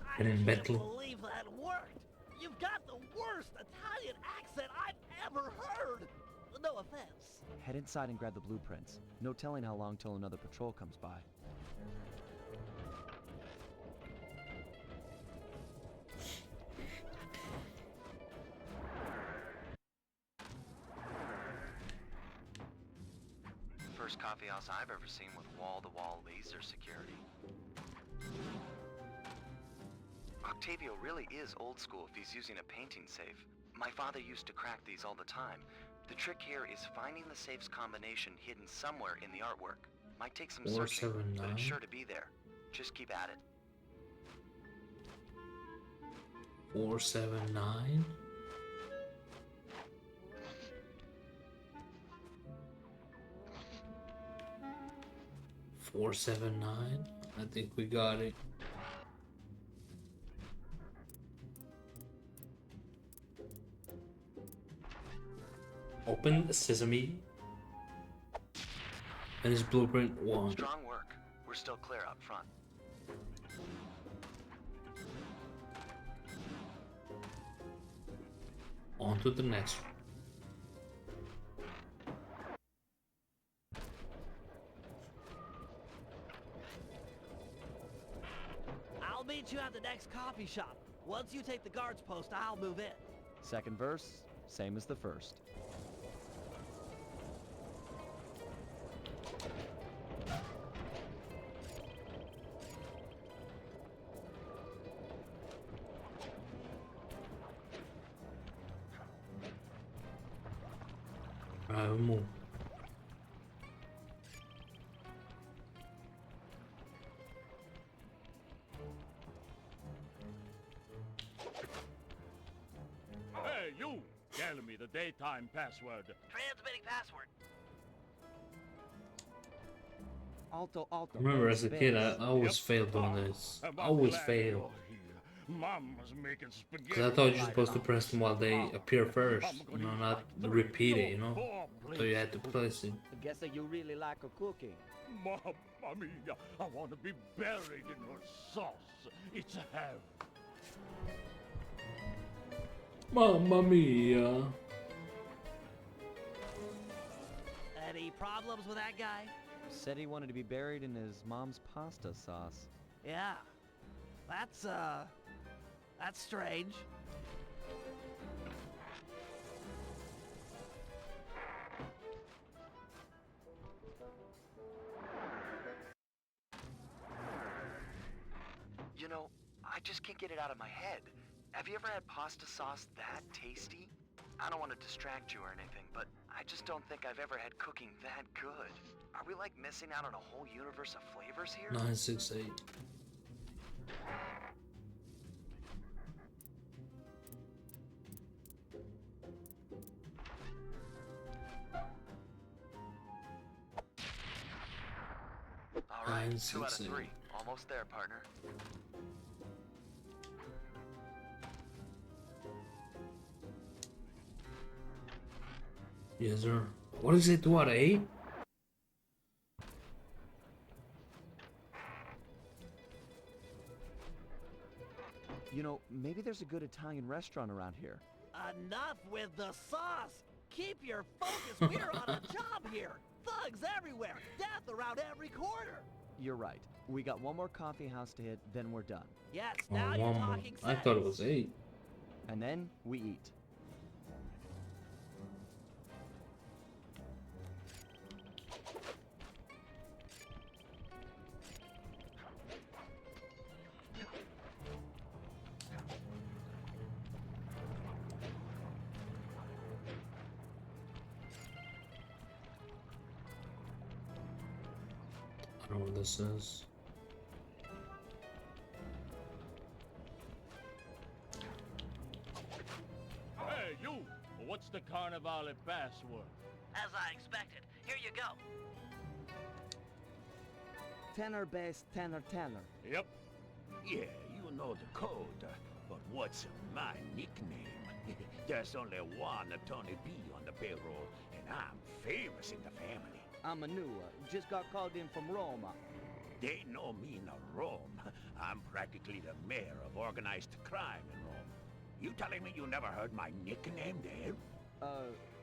I
And in
can't
Bentley.
believe that worked. You've got the worst Italian accent I've ever heard. No offense.
Head inside and grab the blueprints. No telling how long till another patrol comes by.
First coffee house I've ever seen with wall-to-wall laser security. Octavio really is old school if he's using a painting safe. My father used to crack these all the time. The trick here is finding the safe's combination hidden somewhere in the artwork. Might take some searching, but
479.
it's sure to be there. Just keep at it.
479. $479. I think we got it. Open sesame. And it's blueprint 1.
Strong work. We're still clear up front.
On to the next one.
I'll meet you at the next coffee shop. Once you take the guard's post, I'll move in.
Second verse, same as the first.
Alright, we'll move.
Hey, you! Tell me the daytime password.
Transmitting password.
Alto, alto.
I remember as a kid, I
bass.
always failed doing this. Always failed.
Mama's making spaghetti.
Because I thought you're supposed to press them while they appear first. You know, not repeat it, you know? So you had to place it.
I guess that you really like a cooking.
Mamma mia, I want to be buried in her sauce. It's heaven.
Mamma mia.
Any problems with that guy?
Said he wanted to be buried in his mom's pasta sauce.
Yeah. That's strange.
You know, I just can't get it out of my head. Have you ever had pasta sauce that tasty? I don't want to distract you or anything, but I just don't think I've ever had cooking that good. Are we like missing out on a whole universe of flavors here?
968.
All right, 2 out of
968.
3. Almost there, partner.
Yes, sir. What is it? 2 out of 8?
You know, maybe there's a good Italian restaurant around here.
Enough with the sauce! Keep your focus, we're on a job here! Thugs everywhere! Death around every corner!
You're right. We got one more coffee house to hit, then we're done.
Yes,
Oh,
now you're
one more.
talking
I
sense.
thought it was 8.
And then we eat.
I don't know what this is.
Hey, you! What's the Carnivale password?
As I expected. Here you go.
Tenor bass, tenor, tenor.
Yep.
Yeah, you know the code, but what's my nickname? There's only one Tony B on the payroll, and I'm famous in the family.
I'm a new just got called in from Roma.
They know me in Rome. I'm practically the mayor of organized crime in Rome. You telling me you never heard my nickname there?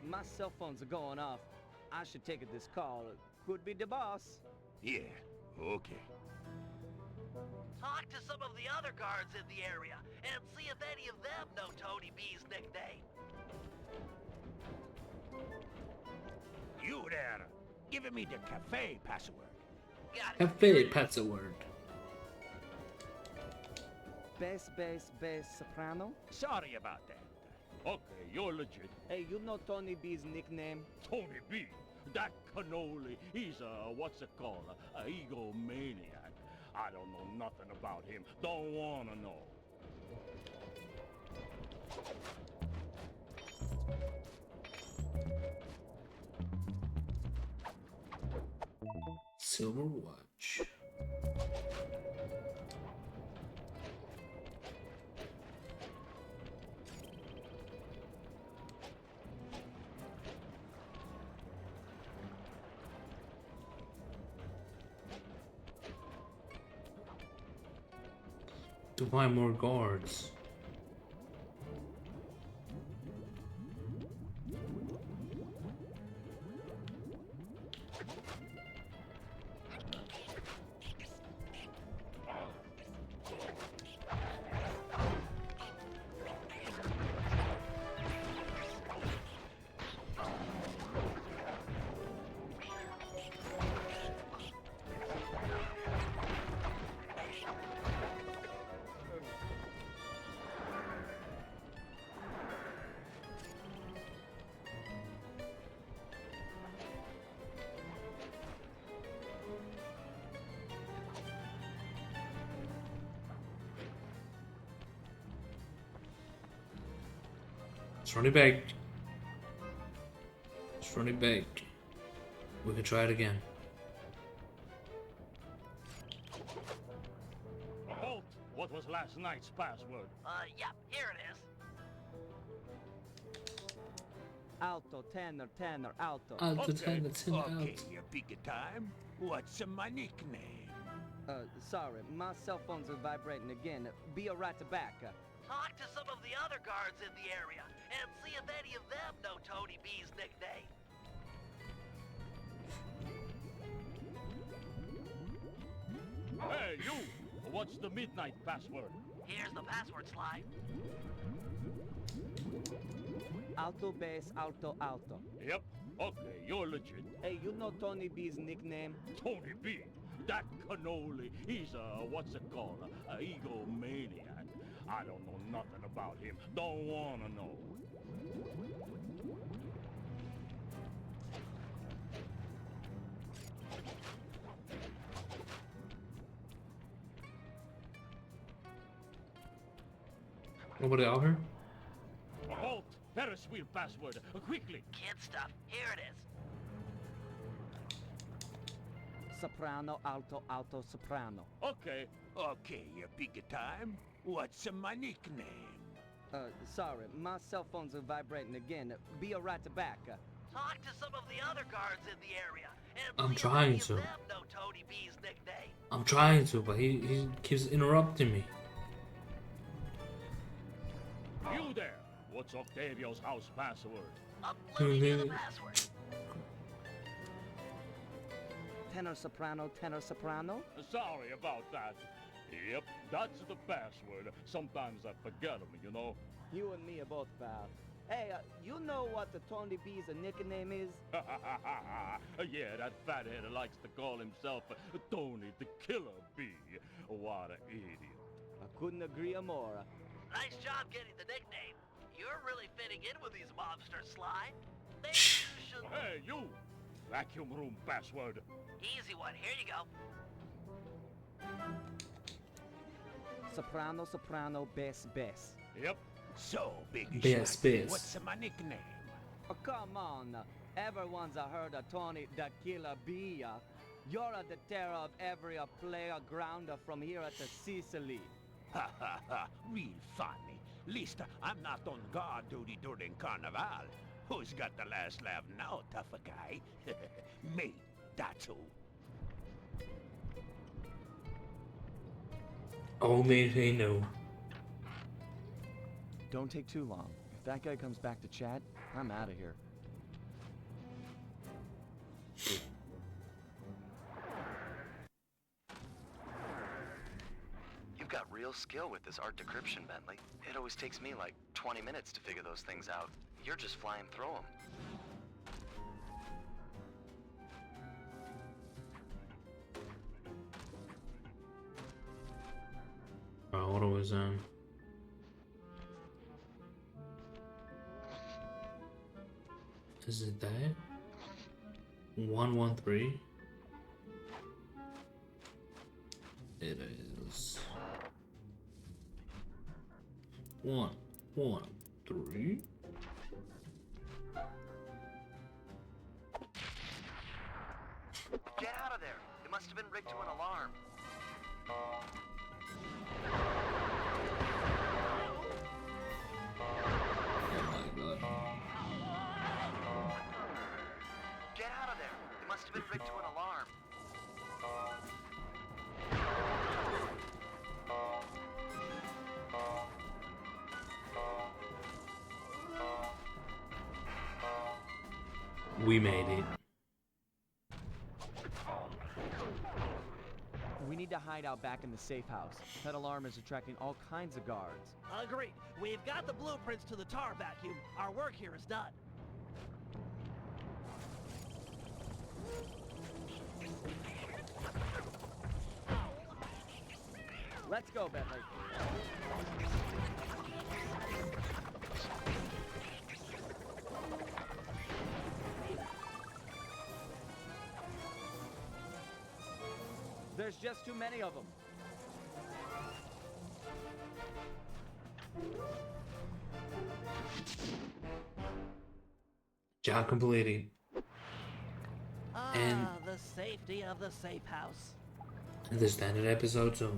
My cell phones are going off. I should take this call. Could be the boss.
Yeah, okay.
Talk to some of the other guards in the area and see if any of them know Tony B's nickname.
You there, giving me the cafe password.
Got it.
Cafe password.
Bass, bass, bass, soprano.
Sorry about that.
Okay, you're legit.
Hey, you know Tony B's nickname?
Tony B. That cannoli, he's a, what's it called, a egomaniac. I don't know nothing about him. Don't wanna know.
Silver watch. To find more guards. Let's run it back. Let's run it back. We can try it again.
Halt! What was last night's password?
Yep, here it is.
Alto, tenor, tenor, alto.
Alto,
Okay.
tenor, tenor,
Okay,
alto.
you big time. What's my nickname?
Sorry, my cell phones are vibrating again. Be right back.
Talk to some of the other guards in the area and see if any of them know Tony B's nickname.
Hey, you! What's the midnight password?
Here's the password slide.
Alto, bass, alto, alto.
Yep. Okay, you're legit.
Hey, you know Tony B's nickname?
Tony B. That cannoli. He's what's it called? A egomaniac. I don't know nothing about him. Don't wanna know.
Nobody out here?
Halt! Ferris wheel password. Quickly.
Kid stuff. Here it is.
Soprano, alto, alto, soprano.
Okay.
Okay, you big time. What's my nickname?
Sorry, my cell phones are vibrating again. Be right back.
Talk to some of the other guards in the area and
I'm
see if
trying
any
to.
of them know Tony B's nickname.
I'm trying to, but he keeps interrupting me.
You there. What's Octavio's house password?
Let me do the password.
Tenor, soprano, tenor, soprano.
Sorry about that. Yep, that's the password. Sometimes I forget them, you know.
You and me are both, pal. Hey, you know what the Tony B's nickname is?
Yeah, that fathead likes to call himself Tony the Killer Bee. What an idiot.
I couldn't agree more.
Nice job getting the nickname. You're really fitting in with these mobsters, Sly. Maybe you should...
Hey, you! Vacuum room password.
Easy one. Here you go.
Soprano, soprano, bass, bass.
Yep.
So, big
Bass,
shot.
bass.
What's my nickname?
Oh, come on. Everyone's heard of Tony the Killer Bee. You're the terror of every playground from here at the Sicily.
Ha ha ha, real funny. Least I'm not on guard duty during Carnival. Who's got the last laugh now, tough guy? Me, that's who.
Only they know.
Don't take too long. If that guy comes back to chat, I'm out of here.
You've got real skill with this art decryption, Bentley. It always takes me like 20 minutes to figure those things out. You're just flying through them.
What was Is it that? 113? It is 113.
Get out of there! It must have been rigged to an alarm. Get out of there! It must have been rigged to an alarm.
We made it.
We need to hide out back in the safe house. That alarm is attracting all kinds of guards.
Agreed. We've got the blueprints to the tar vacuum. Our work here is done.
Let's go, Bentley. There's just too many of them.
Job completed. And
the safety of the safe house.
the standard episode, so